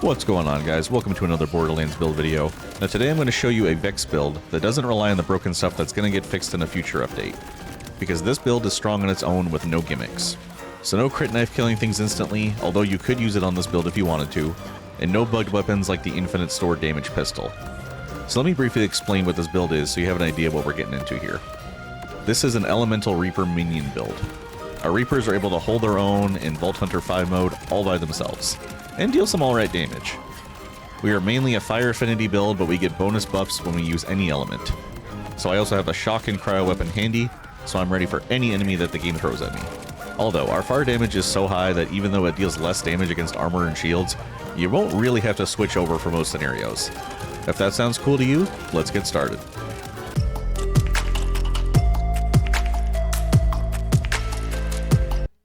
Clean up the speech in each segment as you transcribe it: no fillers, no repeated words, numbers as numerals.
What's going on, guys? Welcome to another Borderlands build video. Now today I'm going to show you a Vex build that doesn't rely on the broken stuff that's going to get fixed in a future update, because this build is strong on its own with no gimmicks. So no crit knife killing things instantly, although you could use it on this build if you wanted to, and no bugged weapons like the infinite stored damage pistol. So let me briefly explain what this build is so you have an idea of what we're getting into here. This is an Elemental Reaper Minion build. Our Reapers are able to hold their own in Vault Hunter 5 mode all by themselves, and deal some alright damage. We are mainly a fire affinity build, but we get bonus buffs when we use any element. So I also have a shock and cryo weapon handy, so I'm ready for any enemy that the game throws at me. Although, our fire damage is so high that even though it deals less damage against armor and shields, you won't really have to switch over for most scenarios. If that sounds cool to you, let's get started.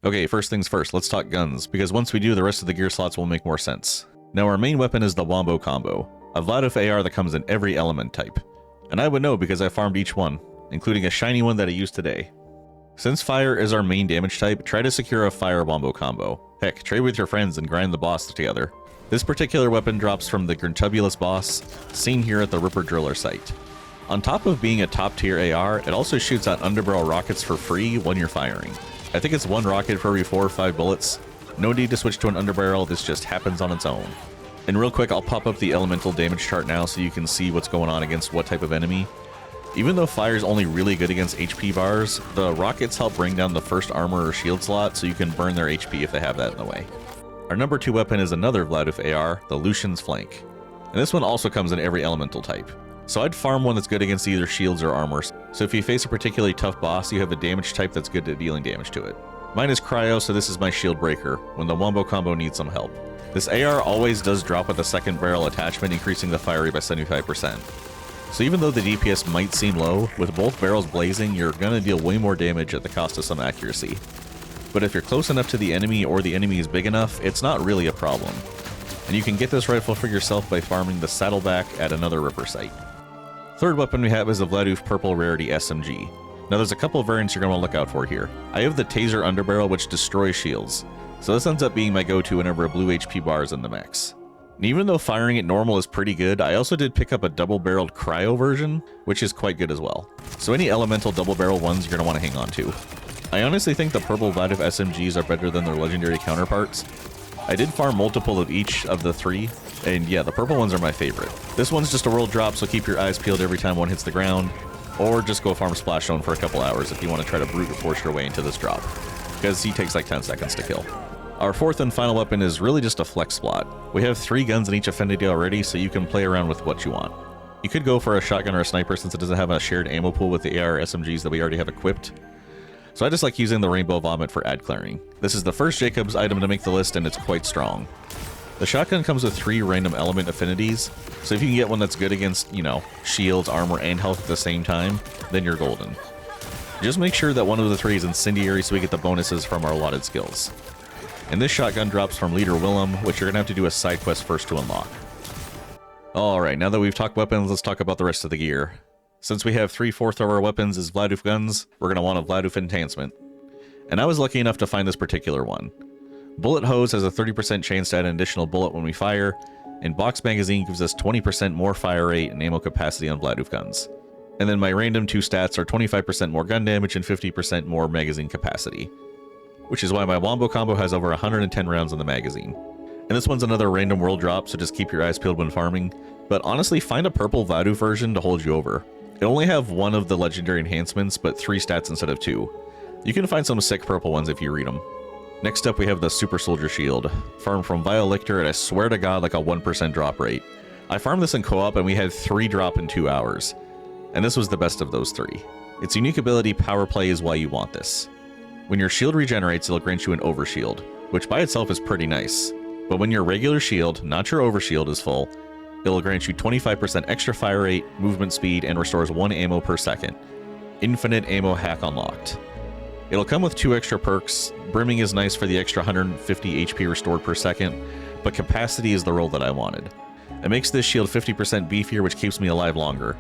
Okay, first things first, let's talk guns, because once we do, the rest of the gear slots will make more sense. Now our main weapon is the Wombo combo, a vladoof AR that comes in every element type. And I would know because I farmed each one, including a shiny one that I used today. Since fire is our main damage type, try to secure a fire Wombo combo. Heck, trade with your friends and grind the boss together. This particular weapon drops from the Gruntubulus boss, seen here at the Ripper Driller site. On top of being a top tier AR, it also shoots out underbarrel rockets for free when you're firing. I think it's one rocket for every 4 or 5 bullets. No need to switch to an underbarrel, this just happens on its own. And real quick, I'll pop up the elemental damage chart now so you can see what's going on against what type of enemy. Even though fire is only really good against HP bars, the rockets help bring down the first armor or shield slot so you can burn their HP if they have that in the way. Our number 2 weapon is another vladoof AR, the Lucian's Flank. And this one also comes in every elemental type. So I'd farm one that's good against either shields or armor, so if you face a particularly tough boss, you have a damage type that's good at dealing damage to it. Mine is cryo, so this is my shield breaker, when the Wombo combo needs some help. This AR always does drop with a second barrel attachment, increasing the fire rate by 75%. So even though the DPS might seem low, with both barrels blazing, you're gonna deal way more damage at the cost of some accuracy. But if you're close enough to the enemy or the enemy is big enough, it's not really a problem. And you can get this rifle for yourself by farming the saddleback at another Ripper site. Third weapon we have is a vladoof purple rarity SMG. Now there's a couple of variants you're going to want to look out for here. I have the taser underbarrel, which destroys shields, so this ends up being my go-to whenever a blue HP bar is in the max. And even though firing at normal is pretty good, I also did pick up a double-barreled cryo version, which is quite good as well. So any elemental double-barrel ones you're going to want to hang on to. I honestly think the purple vladoof SMGs are better than their legendary counterparts. I did farm multiple of each of the 3, and yeah, the purple ones are my favorite. This one's just a world drop, so keep your eyes peeled every time one hits the ground, or just go farm Splash Zone for a couple hours if you want to try to brute force your way into this drop, because he takes like 10 seconds to kill. Our fourth and final weapon is really just a flex slot. We have 3 guns in each affinity already, so you can play around with what you want. You could go for a shotgun or a sniper since it doesn't have a shared ammo pool with the AR SMGs that we already have equipped. So I just like using the Rainbow Vomit for ad clearing. This is the first Jacob's item to make the list, and it's quite strong. The shotgun comes with 3 random element affinities, so if you can get one that's good against, you know, shields, armor, and health at the same time, then you're golden. Just make sure that one of the 3 is incendiary so we get the bonuses from our allotted skills. And this shotgun drops from Leader Willem, which you're going to have to do a side quest first to unlock. Alright, now that we've talked weapons, let's talk about the rest of the gear. Since we have 3/4 of our weapons as vladoof guns, we're going to want a vladoof enhancement. And I was lucky enough to find this particular one. Bullet Hose has a 30% chance to add an additional bullet when we fire, and Box Magazine gives us 20% more fire rate and ammo capacity on vladoof guns. And then my random 2 stats are 25% more gun damage and 50% more magazine capacity, which is why my Wombo combo has over 110 rounds in the magazine. And this one's another random world drop, so just keep your eyes peeled when farming, but honestly find a purple vladoof version to hold you over. It only have 1 of the legendary enhancements, but 3 stats instead of 2. You can find some sick purple ones if you read them. Next up we have the Super Soldier Shield, farmed from Violictor at I swear to god like a 1% drop rate. I farmed this in co-op and we had 3 drop in 2 hours, and this was the best of those 3. Its unique ability Power Play is why you want this. When your shield regenerates, it'll grant you an overshield, which by itself is pretty nice, but when your regular shield, not your overshield, is full, it'll grant you 25% extra fire rate, movement speed, and restores 1 ammo per second. Infinite ammo hack unlocked. It'll come with 2 extra perks. Brimming is nice for the extra 150 HP restored per second, but capacity is the role that I wanted. It makes this shield 50% beefier, which keeps me alive longer.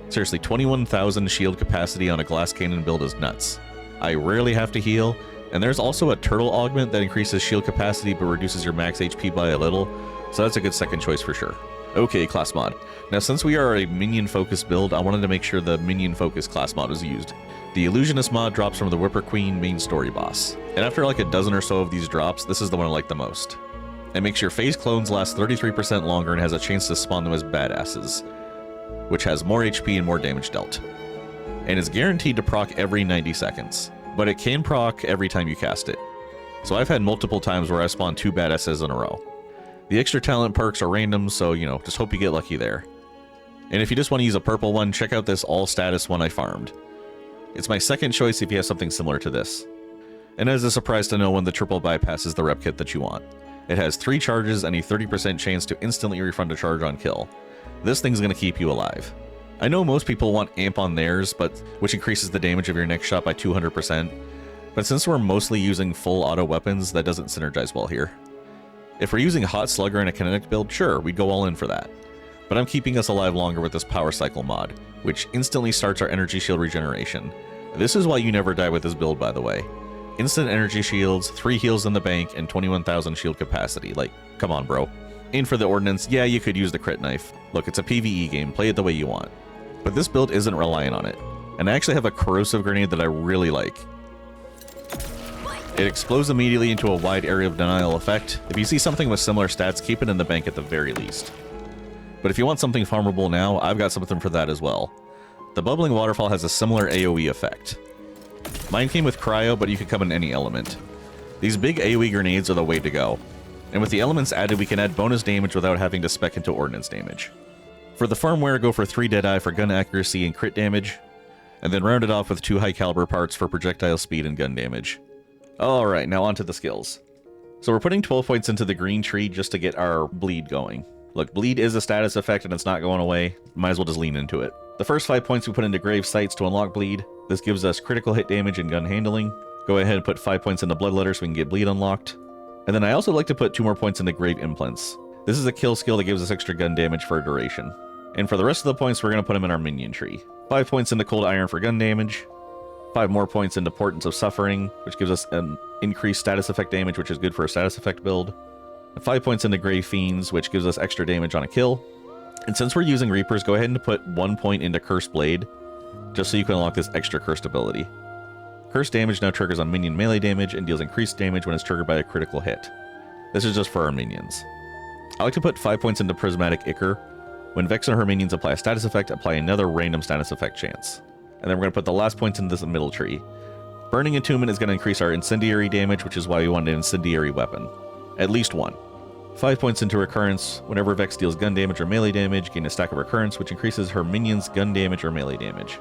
Seriously, 21,000 shield capacity on a glass cannon build is nuts. I rarely have to heal, and there's also a turtle augment that increases shield capacity but reduces your max HP by a little, So that's a good second choice for sure. Okay, class mod. Now since we are a minion focused build, I wanted to make sure the minion focused class mod was used. The Illusionist mod drops from the Whipper Queen main story boss. And after like a dozen or so of these drops, this is the one I like the most. It makes your phase clones last 33% longer and has a chance to spawn them as badasses, which has more HP and more damage dealt. And is guaranteed to proc every 90 seconds, but it can proc every time you cast it. So I've had multiple times where I spawned 2 badasses in a row. The extra talent perks are random, so, you know, just hope you get lucky there. And if you just want to use a purple one, check out this all status one I farmed. It's my second choice if you have something similar to this. And as a surprise to no one, the triple bypass is the Repkit that you want. It has 3 charges and a 30% chance to instantly refund a charge on kill. This thing's going to keep you alive. I know most people want amp on theirs, which increases the damage of your next shot by 200%, but since we're mostly using full auto weapons, that doesn't synergize well here. If we're using Hot Slugger in a kinetic build, sure, we'd go all in for that. But I'm keeping us alive longer with this Power Cycle mod, which instantly starts our energy shield regeneration. This is why you never die with this build, by the way. Instant energy shields, 3 heals in the bank, and 21,000 shield capacity. Like, come on, bro. And for the Ordnance, yeah, you could use the crit knife. Look, it's a PvE game, play it the way you want. But this build isn't reliant on it. And I actually have a corrosive grenade that I really like. It explodes immediately into a wide area of denial effect. If you see something with similar stats, keep it in the bank at the very least. But if you want something farmable now, I've got something for that as well. The Bubbling Waterfall has a similar AoE effect. Mine came with Cryo, but you can come in any element. These big AoE grenades are the way to go. And with the elements added, we can add bonus damage without having to spec into Ordnance damage. For the firmware, go for 3 Deadeye for gun accuracy and crit damage, and then round it off with 2 high caliber parts for projectile speed and gun damage. Alright, now onto the skills. So we're putting 12 points into the green tree just to get our bleed going. Look, bleed is a status effect and it's not going away. Might as well just lean into it. The first 5 points we put into grave sights to unlock bleed. This gives us critical hit damage and gun handling. Go ahead and put 5 points into bloodletter so we can get bleed unlocked. And then I also like to put 2 more points into grave implants. This is a kill skill that gives us extra gun damage for a duration. And for the rest of the points, we're going to put them in our minion tree. 5 points into cold iron for gun damage. 5 more points into Portents of Suffering, which gives us an increased status effect damage, which is good for a status effect build. And 5 points into Grave Fiends, which gives us extra damage on a kill. And since we're using Reapers, go ahead and put 1 point into Cursed Blade, just so you can unlock this extra cursed ability. Cursed damage now triggers on minion melee damage and deals increased damage when it's triggered by a critical hit. This is just for our minions. I like to put 5 points into Prismatic Ichor. When Vex and her minions apply a status effect, apply another random status effect chance. And then we're going to put the last points into this middle tree. Burning Entombment is going to increase our incendiary damage, which is why we want an incendiary weapon. At least 1. 5 points into Recurrence. Whenever Vex deals gun damage or melee damage, gain a stack of Recurrence, which increases her minions' gun damage or melee damage.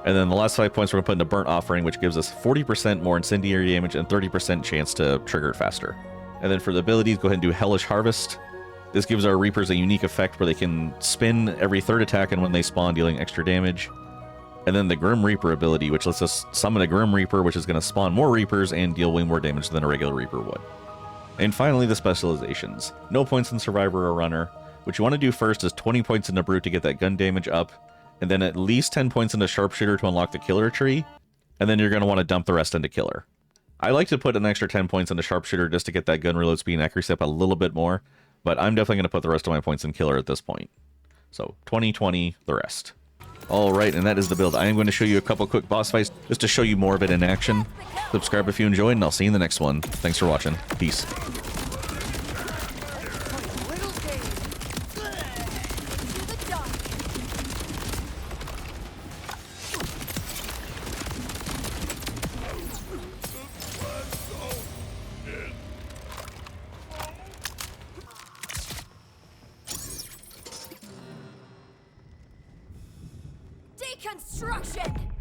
And then the last 5 points we're going to put into Burnt Offering, which gives us 40% more incendiary damage and 30% chance to trigger it faster. And then for the abilities, go ahead and do Hellish Harvest. This gives our Reapers a unique effect where they can spin every 3rd attack and when they spawn, dealing extra damage. And then the Grim Reaper ability, which lets us summon a Grim Reaper, which is going to spawn more Reapers and deal way more damage than a regular Reaper would. And finally, the specializations. No points in Survivor or Runner. What you want to do first is 20 points into Brute to get that gun damage up, and then at least 10 points into Sharpshooter to unlock the Killer tree, and then you're going to want to dump the rest into Killer. I like to put an extra 10 points into Sharpshooter just to get that gun reload speed and accuracy up a little bit more, but I'm definitely going to put the rest of my points in Killer at this point. So 20, 20, the rest. Alright, and that is the build. I am going to show you a couple quick boss fights just to show you more of it in action. Subscribe if you enjoyed, and I'll see you in the next one. Thanks for watching. Peace. Deconstruction!